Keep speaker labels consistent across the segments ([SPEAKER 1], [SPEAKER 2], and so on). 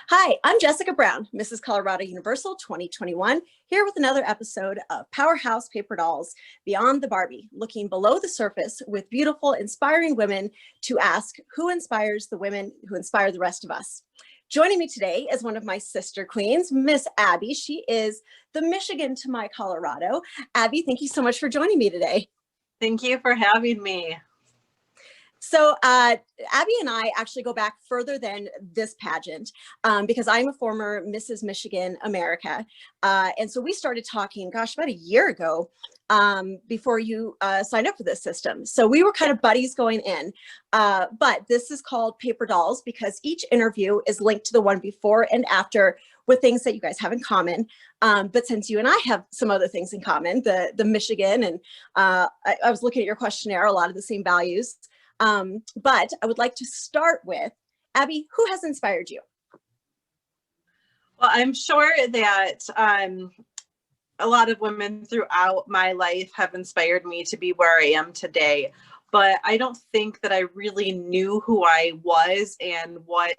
[SPEAKER 1] Hi, I'm Jessica Brown, Mrs. Colorado Universal 2021, here with another episode of Powerhouse Paper Dolls, Beyond the Barbie, looking below the surface with beautiful, inspiring women to ask who inspires the women who inspire the rest of us. Joining me today is one of my sister queens, Miss Abby. She is the Michigan to my Colorado. Abby, thank you so much for joining me today.
[SPEAKER 2] Thank you for having me.
[SPEAKER 1] So Abby and I actually go back further than this pageant because I'm a former Mrs. Michigan America. And so we started talking, gosh, about a year ago before you signed up for this system. So we were kind of buddies going in. But this is called Paper Dolls because each interview is linked to the one before and after with things that you guys have in common. But since you and I have some other things in common, the Michigan, and I was looking at your questionnaire, a lot of the same values. But I would like to start with, Abby, who has inspired you?
[SPEAKER 2] Well, I'm sure that a lot of women throughout my life have inspired me to be where I am today. But I don't think that I really knew who I was and what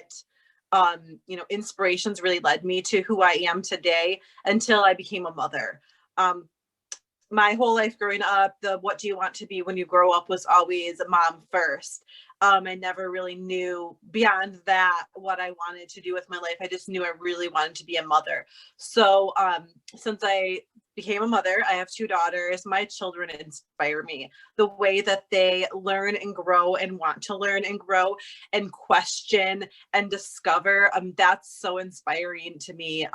[SPEAKER 2] inspirations really led me to who I am today until I became a mother. My whole life growing up, the what do you want to be when you grow up was always a mom first. I never really knew beyond that what I wanted to do with my life. I just knew I really wanted to be a mother. So since I became a mother, I have 2 daughters. My children inspire me. The way that they learn and grow and want to learn and grow and question and discover, that's so inspiring to me.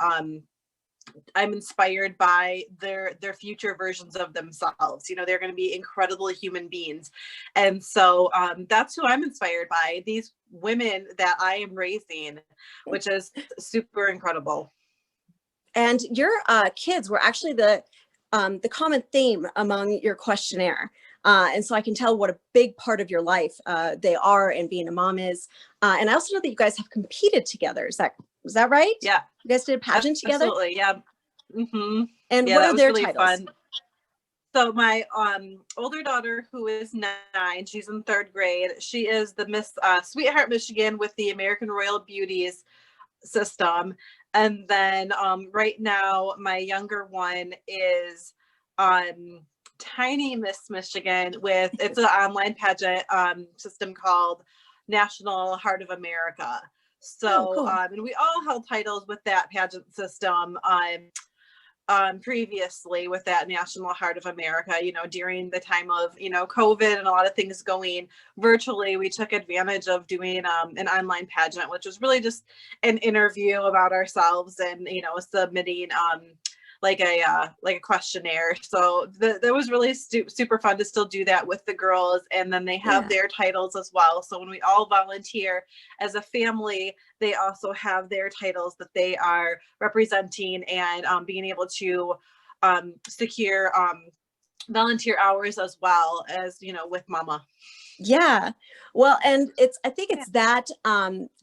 [SPEAKER 2] I'm inspired by their future versions of themselves. They're going to be incredible human beings. And so that's who I'm inspired by, these women that I am raising, which is super incredible.
[SPEAKER 1] And your kids were actually the common theme among your questionnaire. And so I can tell what a big part of your life they are and being a mom is. And I also know that you guys have competed together. Was that right?
[SPEAKER 2] Yeah.
[SPEAKER 1] You guys did a pageant together?
[SPEAKER 2] Absolutely, yeah. Mm-hmm.
[SPEAKER 1] And what are their really titles?
[SPEAKER 2] Fun. So my older daughter, who is 9, she's in 3rd grade. She is the Miss Sweetheart Michigan with the American Royal Beauties system. And then right now, my younger one is Tiny Miss Michigan with, it's an online pageant system called National Heart of America. So,
[SPEAKER 1] cool.
[SPEAKER 2] And we all held titles with that pageant system previously with that National Heart of America, during the time of, COVID and a lot of things going virtually. We took advantage of doing an online pageant, which was really just an interview about ourselves and, submitting like a questionnaire. So that was really super fun to still do that with the girls. And then they have their titles as well. So when we all volunteer as a family, they also have their titles that they are representing and being able to secure volunteer hours as well as, with mama.
[SPEAKER 1] Yeah, well, and I think it's that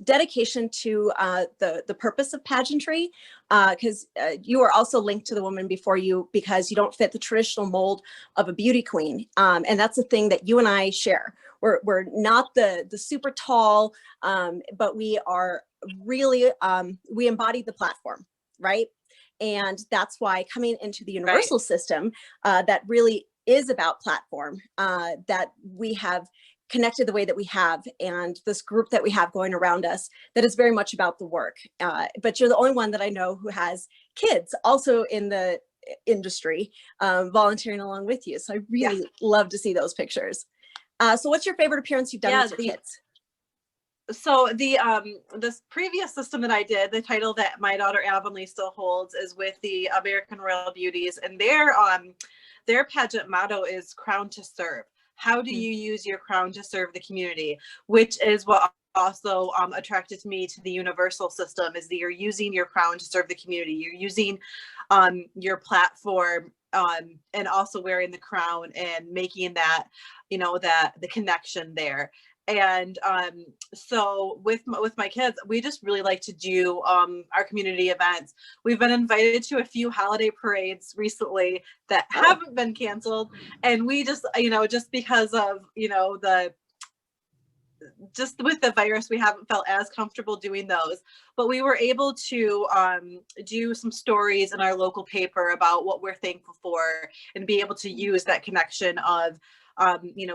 [SPEAKER 1] dedication to the purpose of pageantry, because you are also linked to the woman before you because you don't fit the traditional mold of a beauty queen, and that's the thing that you and I share. We're not the super tall, but we are really we embody the platform, right? And that's why coming into the universal system, that really is about platform, that we have connected the way that we have and this group that we have going around us that is very much about the work. But you're the only one that I know who has kids also in the industry volunteering along with you. So I really love to see those pictures. So what's your favorite appearance you've done with your kids?
[SPEAKER 2] So this previous system that I did, the title that my daughter Avonlea still holds is with the American Royal Beauties, and their pageant motto is "Crown to Serve." How do you use your crown to serve the community? Which is what also attracted me to the universal system, is that you're using your crown to serve the community. You're using your platform and also wearing the crown and making that, that the connection there. And so with my kids, we just really like to do our community events. We've been invited to a few holiday parades recently that haven't been canceled. And we just, just because of, just with the virus, we haven't felt as comfortable doing those, but we were able to do some stories in our local paper about what we're thankful for, and be able to use that connection of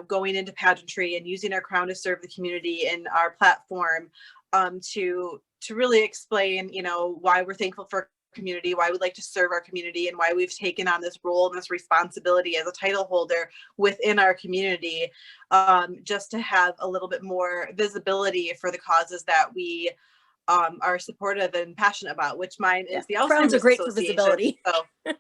[SPEAKER 2] going into pageantry and using our crown to serve the community in our platform, to really explain, why we're thankful for our community, why we'd like to serve our community, and why we've taken on this role and this responsibility as a title holder within our community, just to have a little bit more visibility for the causes that we are supportive and passionate about, which mine is the
[SPEAKER 1] Crowns
[SPEAKER 2] Alzheimer's
[SPEAKER 1] are great for
[SPEAKER 2] Association.
[SPEAKER 1] visibility.
[SPEAKER 2] So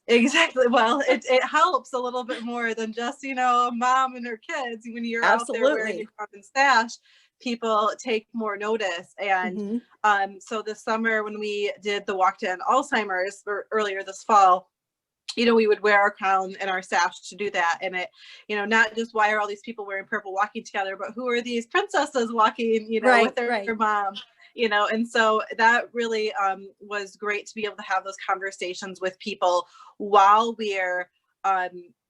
[SPEAKER 2] exactly. Well, it helps a little bit more than just, a mom and her kids. When you're out there wearing your crown and sash, people take more notice. And so this summer, when we did the walk to end Alzheimer's, or earlier this fall, we would wear our crown and our sash to do that. And it, not just why are all these people wearing purple walking together, but who are these princesses walking, with their mom, and so that really was great to be able to have those conversations with people while we're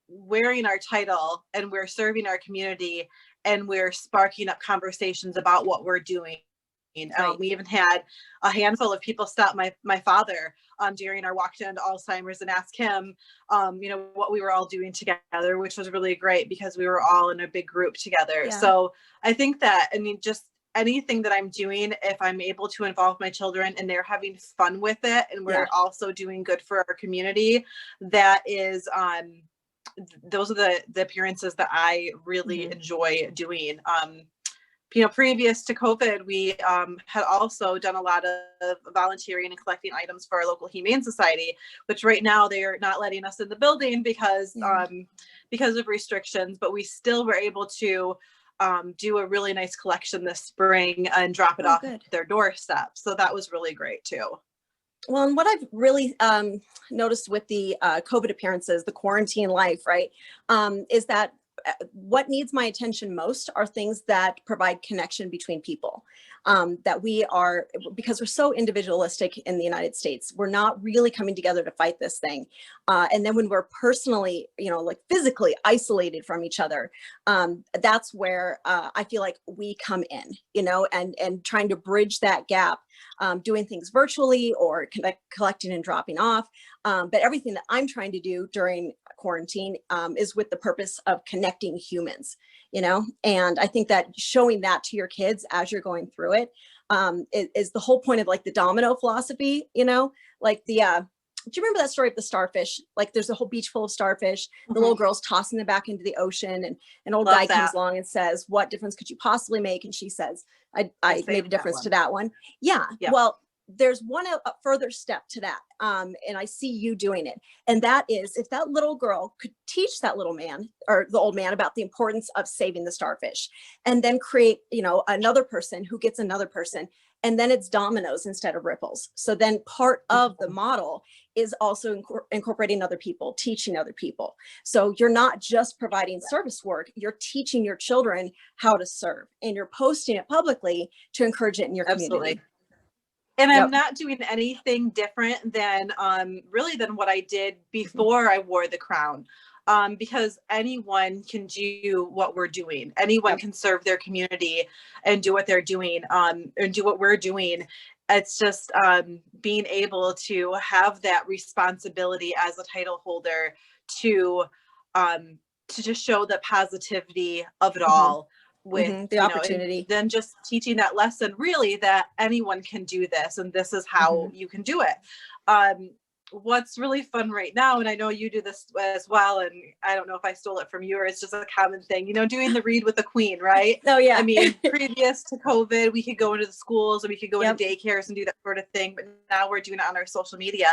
[SPEAKER 2] wearing our title and we're serving our community, and we're sparking up conversations about what we're doing. We even had a handful of people stop my father during our walk to end Alzheimer's and ask him, what we were all doing together, which was really great because we were all in a big group together. Yeah. So I think that, just anything that I'm doing, if I'm able to involve my children and they're having fun with it, and we're also doing good for our community, that is, those are the appearances that I really enjoy doing. Previous to COVID, we had also done a lot of volunteering and collecting items for our local Humane Society, which right now they are not letting us in the building because of restrictions, but we still were able to do a really nice collection this spring and drop it off at their doorstep. So that was really great too.
[SPEAKER 1] Well, and what I've really noticed with the COVID appearances, the quarantine life, right, is that what needs my attention most are things that provide connection between people, that we are, because we're so individualistic in the United States, we're not really coming together to fight this thing. And then when we're personally, like physically isolated from each other, that's where I feel like we come in, and trying to bridge that gap, doing things virtually or collecting and dropping off. But everything that I'm trying to do during quarantine is with the purpose of connecting humans, and I think that showing that to your kids as you're going through it is the whole point of like the domino philosophy, like the, do you remember that story of the starfish? Like there's a whole beach full of starfish, the little girl's tossing them back into the ocean, and an old guy comes along and says, what difference could you possibly make? And she says, I made a difference to that one. Yeah. Well, there's one a further step to that. And I see you doing it. And that is, if that little girl could teach that little man or the old man about the importance of saving the starfish, and then create, another person who gets another person, and then it's dominoes instead of ripples. So then part of the model is also incorporating other people, teaching other people. So you're not just providing service work, you're teaching your children how to serve, and you're posting it publicly to encourage it in your community.
[SPEAKER 2] And I'm not doing anything different than really than what I did before I wore the crown, because anyone can do what we're doing. Anyone can serve their community and do what they're doing, and do what we're doing. It's just being able to have that responsibility as a title holder to just show the positivity of it all. With
[SPEAKER 1] the opportunity,
[SPEAKER 2] then just teaching that lesson really that anyone can do this, and this is how you can do it. What's really fun right now, and I know you do this as well, and I don't know if I stole it from you or it's just a common thing, doing the read with the queen, right?
[SPEAKER 1] Oh yeah.
[SPEAKER 2] I mean, previous to COVID, we could go into the schools and we could go into daycares and do that sort of thing, but now we're doing it on our social media.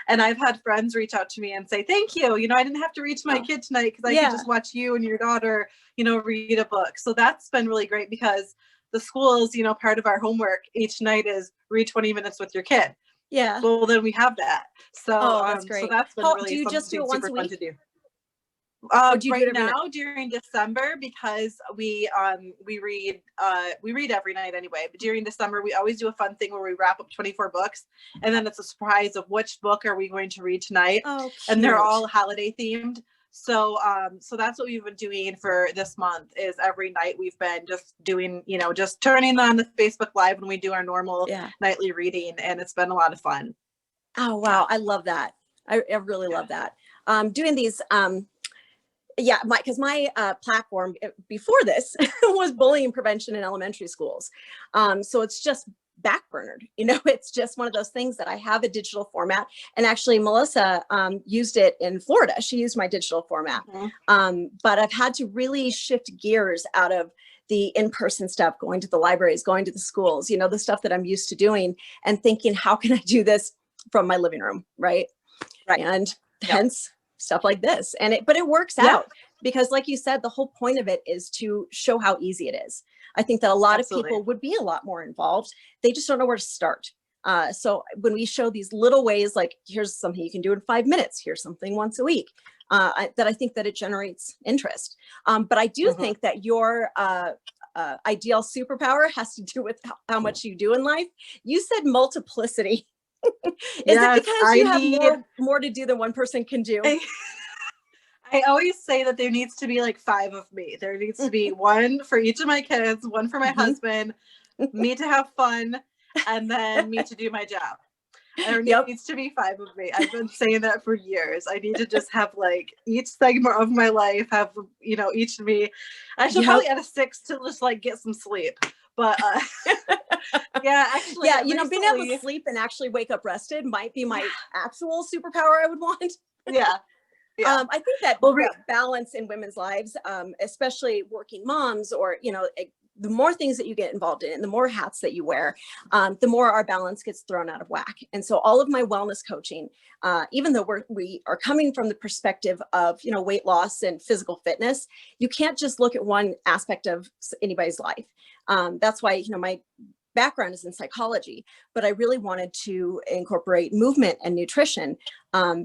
[SPEAKER 2] And I've had friends reach out to me and say, thank you, I didn't have to read to my kid tonight because I could just watch you and your daughter, read a book. So that's been really great, because the schools, part of our homework each night is read 20 minutes with your kid.
[SPEAKER 1] Yeah.
[SPEAKER 2] Well, then we have that. So
[SPEAKER 1] that's great.
[SPEAKER 2] So that's been really
[SPEAKER 1] do you just do it once a week?
[SPEAKER 2] To do.
[SPEAKER 1] Do you
[SPEAKER 2] right
[SPEAKER 1] do it
[SPEAKER 2] now during December, because we read every night anyway, but during December we always do a fun thing where we wrap up 24 books, and then it's a surprise of which book are we going to read tonight. And they're all holiday themed. So so that's what we've been doing for this month, is every night we've been just doing, you know, just turning on the Facebook Live when we do our normal nightly reading, and it's been a lot of fun.
[SPEAKER 1] Oh wow, I love that. I really love that. Doing these because my platform before this was bullying prevention in elementary schools. So it's just backburnered, you know, it's just one of those things that I have a digital format. And actually Melissa used it in Florida. She used my digital format. But I've had to really shift gears out of the in-person stuff, going to the libraries, going to the schools, you know, the stuff that I'm used to doing, and thinking, how can I do this from my living room? Right. And hence stuff like this. But it works out, because like you said, the whole point of it is to show how easy it is. I think that a lot of people would be a lot more involved. They just don't know where to start. So when we show these little ways, like here's something you can do in 5 minutes, here's something once a week, I think that it generates interest. But I do think that your ideal superpower has to do with how much you do in life. You said multiplicity. Is it because you have more to do than one person can do?
[SPEAKER 2] I always say that there needs to be like 5 of me. There needs to be one for each of my kids, one for my husband, me to have fun, and then me to do my job. There needs to be 5 of me. I've been saying that for years. I need to just have like each segment of my life have, you know, each of me. I should probably add a 6 to just like get some sleep. But actually,
[SPEAKER 1] you know, being able to sleep and actually wake up rested might be my actual superpower I would want. I think that balance in women's lives, especially working moms, or, you know, the more things that you get involved in, the more hats that you wear, the more our balance gets thrown out of whack. And so all of my wellness coaching, even though we are coming from the perspective of, you know, weight loss and physical fitness, you can't just look at one aspect of anybody's life. That's why, you know, my background is in psychology, but I really wanted to incorporate movement and nutrition,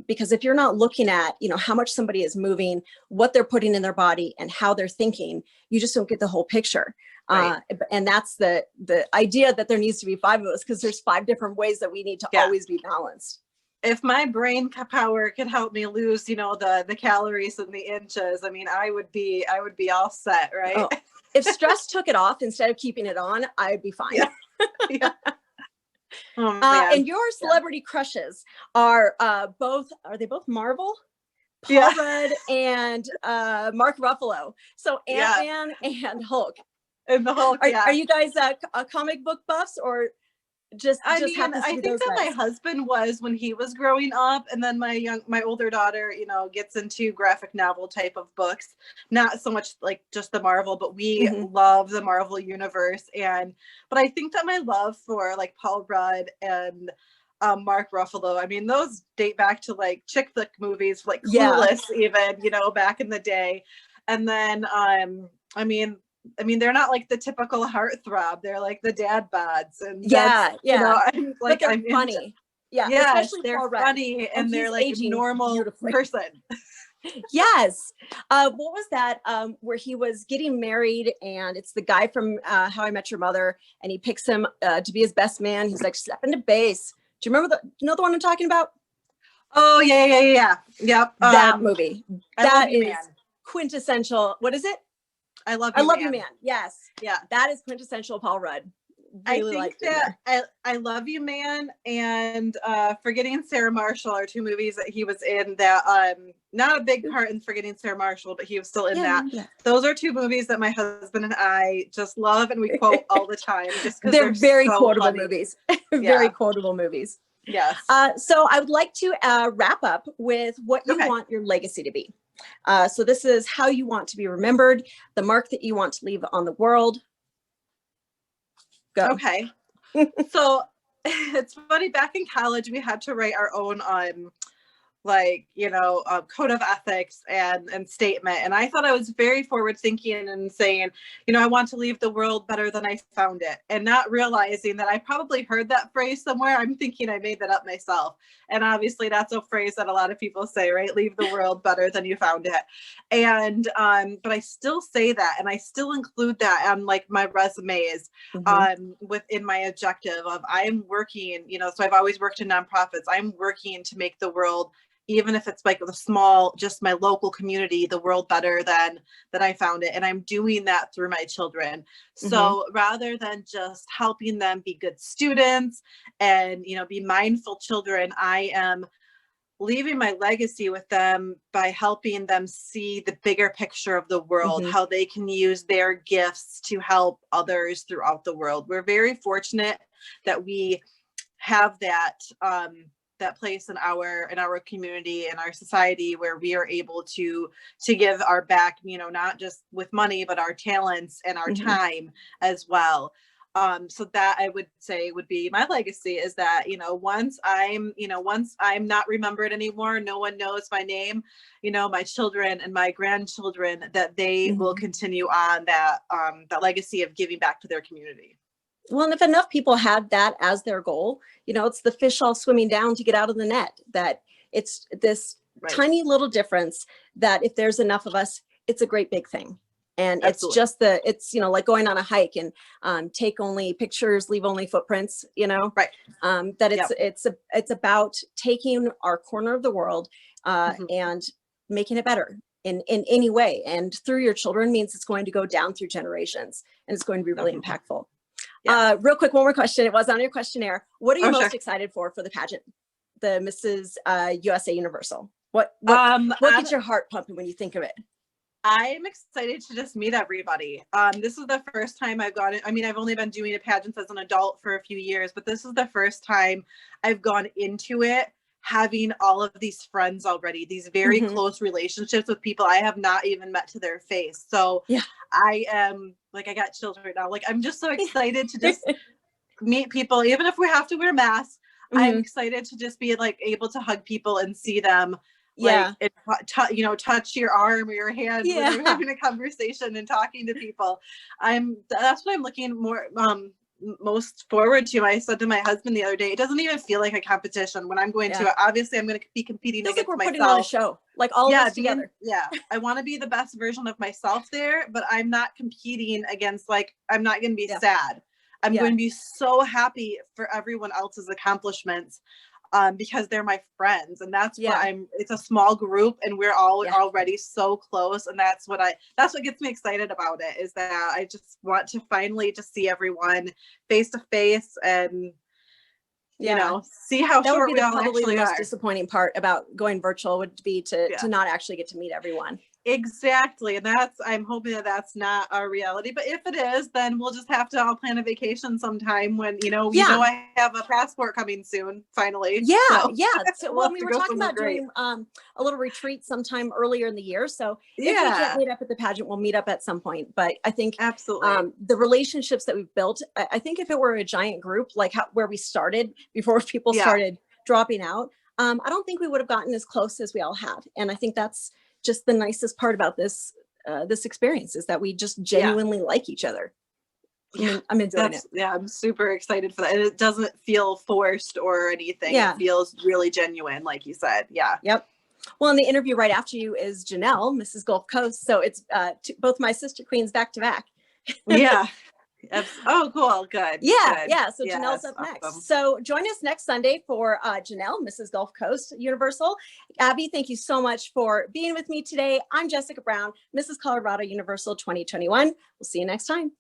[SPEAKER 1] because if you're not looking at, you know, how much somebody is moving, what they're putting in their body, and how they're thinking, you just don't get the whole picture. And that's the idea, that there needs to be 5 of us, because there's 5 different ways that we need to always be balanced.
[SPEAKER 2] If my brain power could help me lose, you know, the calories and the inches, I mean, I would be all set, right?
[SPEAKER 1] Oh. If stress took it off instead of keeping it on, I'd be fine. And your celebrity crushes are they both Marvel? Paul Rudd and Mark Ruffalo. So Ant-Man and Hulk.
[SPEAKER 2] And the Hulk,
[SPEAKER 1] are you guys comic book buffs, or just
[SPEAKER 2] I mean,
[SPEAKER 1] happens to be
[SPEAKER 2] I think that my husband was when he was growing up, and then my older daughter, you know, gets into graphic novel type of books, not so much like just the Marvel, but we love the Marvel universe. But I think that my love for like Paul Rudd and Mark Ruffalo, I mean, those date back to like chick flick movies, like Clueless, even, you know, back in the day. And then I mean, they're not like the typical heartthrob. They're like the dad bods, and you know, I'm like,
[SPEAKER 1] but they're funny.
[SPEAKER 2] Especially they're Paul funny, Rudd. And they're like a normal person.
[SPEAKER 1] Yes. What was that where he was getting married, and it's the guy from How I Met Your Mother, and he picks him to be his best man. He's like, step into base. Do you remember the one I'm talking about?
[SPEAKER 2] Oh yeah. Yep.
[SPEAKER 1] That movie. That is quintessential. What is it?
[SPEAKER 2] I love you, man.
[SPEAKER 1] Yes. Yeah. That is quintessential Paul Rudd.
[SPEAKER 2] Really, I think that I Love You, Man, and Forgetting Sarah Marshall are 2 movies that he was in that not a big part in Forgetting Sarah Marshall, but he was still in that. Yeah. Those are 2 movies that my husband and I just love, and we quote all the time, just because they're very so
[SPEAKER 1] quotable
[SPEAKER 2] funny.
[SPEAKER 1] Movies. Very quotable movies.
[SPEAKER 2] Yes.
[SPEAKER 1] So I would like to wrap up with what you want your legacy to be. So this is how you want to be remembered, the mark that you want to leave on the world. Go.
[SPEAKER 2] Okay. So it's funny, back in college, we had to write our own code of ethics and statement. And I thought I was very forward thinking and saying, you know, I want to leave the world better than I found it, and not realizing that I probably heard that phrase somewhere. I'm thinking I made that up myself. And obviously that's a phrase that a lot of people say, right? Leave the world better than you found it. And, but I still say that, and I still include that on like my resumes, within my objective of I'm working, you know, so I've always worked in nonprofits. I'm working to make the world even if it's like the small, just my local community, the world better than I found it. And I'm doing that through my children. So rather than just helping them be good students and, you know, be mindful children, I am leaving my legacy with them by helping them see the bigger picture of the world, how they can use their gifts to help others throughout the world. We're very fortunate that we have that that place in our community, in our society, where we are able to give our back, you know, not just with money, but our talents and our time as well. So that I would say would be my legacy, is that, you know, once I'm not remembered anymore, no one knows my name, you know, my children and my grandchildren, that they will continue on that legacy of giving back to their community.
[SPEAKER 1] Well, and if enough people have that as their goal, you know, it's the fish all swimming down to get out of the net, that it's this tiny little difference that if there's enough of us, it's a great big thing. And it's just it's, you know, like going on a hike and take only pictures, leave only footprints, you know, that it's about taking our corner of the world and making it better in any way. And through your children means it's going to go down through generations, and it's going to be really impactful. Real quick, one more question. It was on your questionnaire. What are you most excited for the pageant, the Mrs. USA Universal? What gets your heart pumping when you think of it?
[SPEAKER 2] I'm excited to just meet everybody. This is the first time I've gone. I mean, I've only been doing pageants as an adult for a few years, but this is the first time I've gone into it having all of these friends already, these very close relationships with people I have not even met to their face. So I am like, I got children now. Like, I'm just so excited to just meet people, even if we have to wear masks. I'm excited to just be like able to hug people and see them. Like, you know, touch your arm or your hand when you're having a conversation and talking to people. That's what I'm looking most forward to. I said to my husband the other day, it doesn't even feel like a competition when I'm going to it. Obviously, I'm going to be competing against myself. Like we're putting on a show, like all of us together. I want to be the best version of myself there, but I'm not competing against, like, I'm not going to be sad. I'm going to be so happy for everyone else's accomplishments. Because they're my friends, and that's what it's a small group, and we're all already so close. And that's what gets me excited about it, is that I just want to finally just see everyone face to face and, you know, see how short we all actually are. Probably the most disappointing part about going virtual would be to not actually get to meet everyone. Exactly. And I'm hoping that that's not our reality, but if it is, then we'll just have to all plan a vacation sometime when, you know, I have a passport coming soon, finally. So well, we were talking about doing a little retreat sometime earlier in the year. So if we can't meet up at the pageant, we'll meet up at some point. But I think the relationships that we've built, I think if it were a giant group, like where we started before people started dropping out, I don't think we would have gotten as close as we all have. And I think that's just the nicest part about this experience, is that we just genuinely like each other. I'm enjoying it. Yeah, I'm super excited for that. And it doesn't feel forced or anything. It feels really genuine, like you said. Well, in the interview right after you is Janelle, Mrs. Gulf Coast. So it's both my sister queens back to back. Oh, cool. Good. So Janelle's up next. So join us next Sunday for Janelle, Mrs. Gulf Coast Universal. Abby, thank you so much for being with me today. I'm Jessica Brown, Mrs. Colorado Universal 2021. We'll see you next time.